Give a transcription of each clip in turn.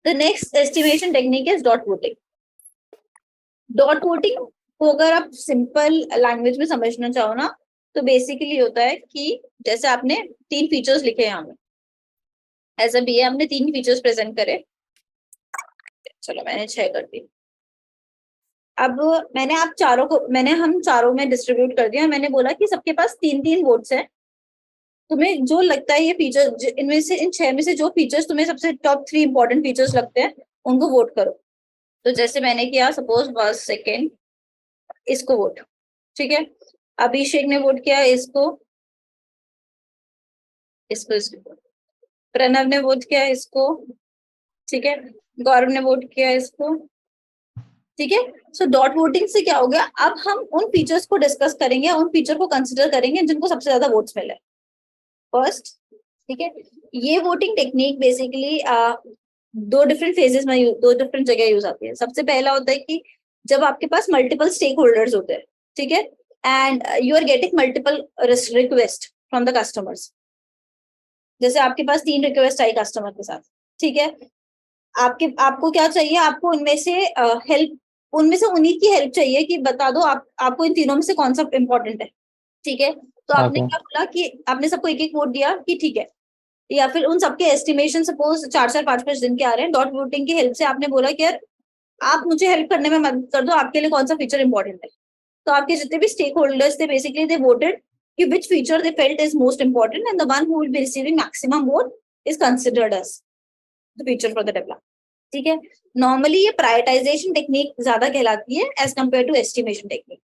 The next estimation technique is dot voting. Dot voting को अगर आप सिंपल लैंग्वेज में समझना चाहो ना, तो बेसिकली होता है कि जैसे आपने 3 फीचर्स लिखे यहाँ में, एज अ बी हमने 3 फीचर्स प्रेजेंट करे, चलो मैंने 6 कर दी। अब मैंने हम चारों में डिस्ट्रीब्यूट कर दिया। मैंने बोला कि सबके पास 3-3 वोट्स हैं। तुम्हें जो लगता है ये फीचर, इनमें से इन 6 में से जो फीचर्स तुम्हें सबसे टॉप 3 इंपॉर्टेंट फीचर्स लगते हैं उनको वोट करो। तो जैसे मैंने किया, सपोज 1 सेकेंड, इसको वोट, ठीक है। अभिषेक ने वोट किया इसको, इसको प्रणव ने वोट किया इसको, ठीक है। गौरव ने वोट किया इसको, ठीक है। सो डॉट वोटिंग से क्या हो गया, अब हम उन फीचर्स को डिस्कस करेंगे, उन फीचर को कंसिडर करेंगे जिनको सबसे ज्यादा वोट्स मिले फर्स्ट, ठीक है। ये voting technique basically 2 different phases में 2 डिफरेंट जगह यूज आती है। सबसे पहला होता है कि जब आपके पास मल्टीपल स्टेक होल्डर्स होते हैं, ठीक है, and you are getting multiple request from the customers. जैसे आपके पास 3 रिक्वेस्ट आई कस्टमर के साथ, ठीक है। आपको क्या चाहिए, आपको उनमें से हेल्प, उनमें से उन्हीं की हेल्प चाहिए कि बता दो आपको इन तीनों में से कौन सा इंपॉर्टेंट है, ठीक है। तो आपने क्या बोला कि आपने सबको एक एक वोट दिया कि ठीक है, या फिर उन सबके एस्टिमेशन सपोज 4-4 5-5 दिन के आ रहे हैं, डॉट वोटिंग की हेल्प से आपने बोला कि यार आप मुझे हेल्प करने में मदद कर दो, आपके लिए कौन सा फीचर इंपॉर्टेंट है। तो आपके जितने भी स्टेक होल्डर्स थे बेसिकली दे वोटेड कि which feature they felt is most important and the one who will be receiving maximum vote is considered as the feature for the developer, ठीक है। Normally ये प्रायोरिटाइजेशन टेक्निक ज्यादा कहलाती है as compare to estimation technique,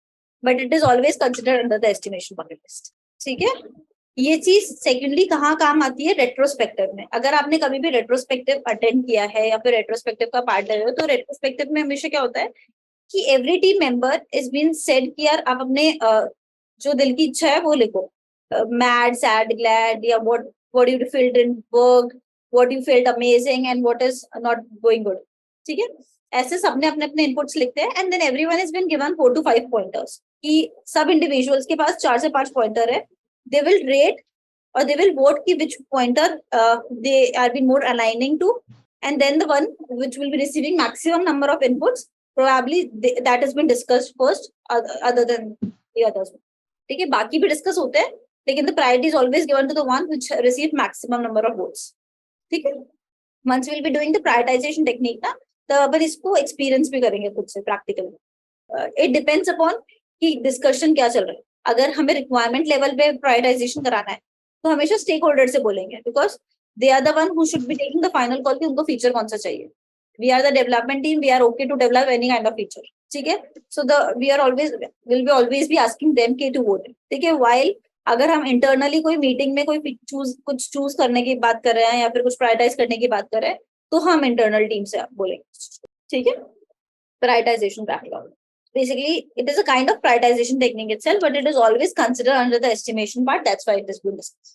but it is always considered under the estimation bucket list, ठीक है। ये चीज सेकेंडली कहाँ काम आती है, रेट्रोस्पेक्टिव में। अगर आपने कभी भी रेट्रोस्पेक्टिव अटेंड किया है या फिर रेट्रोस्पेक्टिव का पार्ट ले रहे हो, तो रेट्रोस्पेक्टिव में हमेशा क्या होता है कि every team member is been said कि यार आप अपने जो दिल की इच्छा है वो लिखो, मैड, सैड, ग्लैड, या what you feeled in work, what you feeled amazing and what is not going good, ठीक है। ऐसे सबने अपने अपने इनपुट्स लिखते हैं and then everyone is been given 4 to 5 pointers, कि सब इंडिविजुअल्स के पास 4 से 5 पॉइंटर है। they will rate or they will vote ki which pointer they are been more aligning to, and then the one which will be receiving maximum number of inputs probably that has been discussed first other than the others, ठीक है। बाकी भी discuss होते हैं लेकिन the priority is always given to the one which receive maximum number of votes, ठीक है। once we will be doing the prioritization technique ना, तो अपन इसको एक्सपीरियंस भी करेंगे खुद से प्रैक्टिकली। इट डिपेंड्स अपॉन कि डिस्कशन क्या चल रहा है। अगर हमें रिक्वायरमेंट लेवल पे प्रायोरिटाइजेशन कराना है तो हमेशा स्टेक होल्डर से बोलेंगे, because they are the one who should be taking the final call कि उनको फीचर कौन सा चाहिए। We are the development team, we are okay to develop any kind of feature, ठीक है। So the we are always will be always be asking them के to vote, ठीक है। व्हाइल अगर हम इंटरनली कोई मीटिंग में कोई कुछ चूज करने की बात कर रहे हैं या फिर कुछ प्रायोरिटाइज करने की बात कर रहे हैं, तो हम इंटरनल टीम से बोलेंगे, ठीक है। Prioritisation backlog basically it is a kind of prioritization technique itself, but it is always considered under the estimation part. That's why it is being discussed.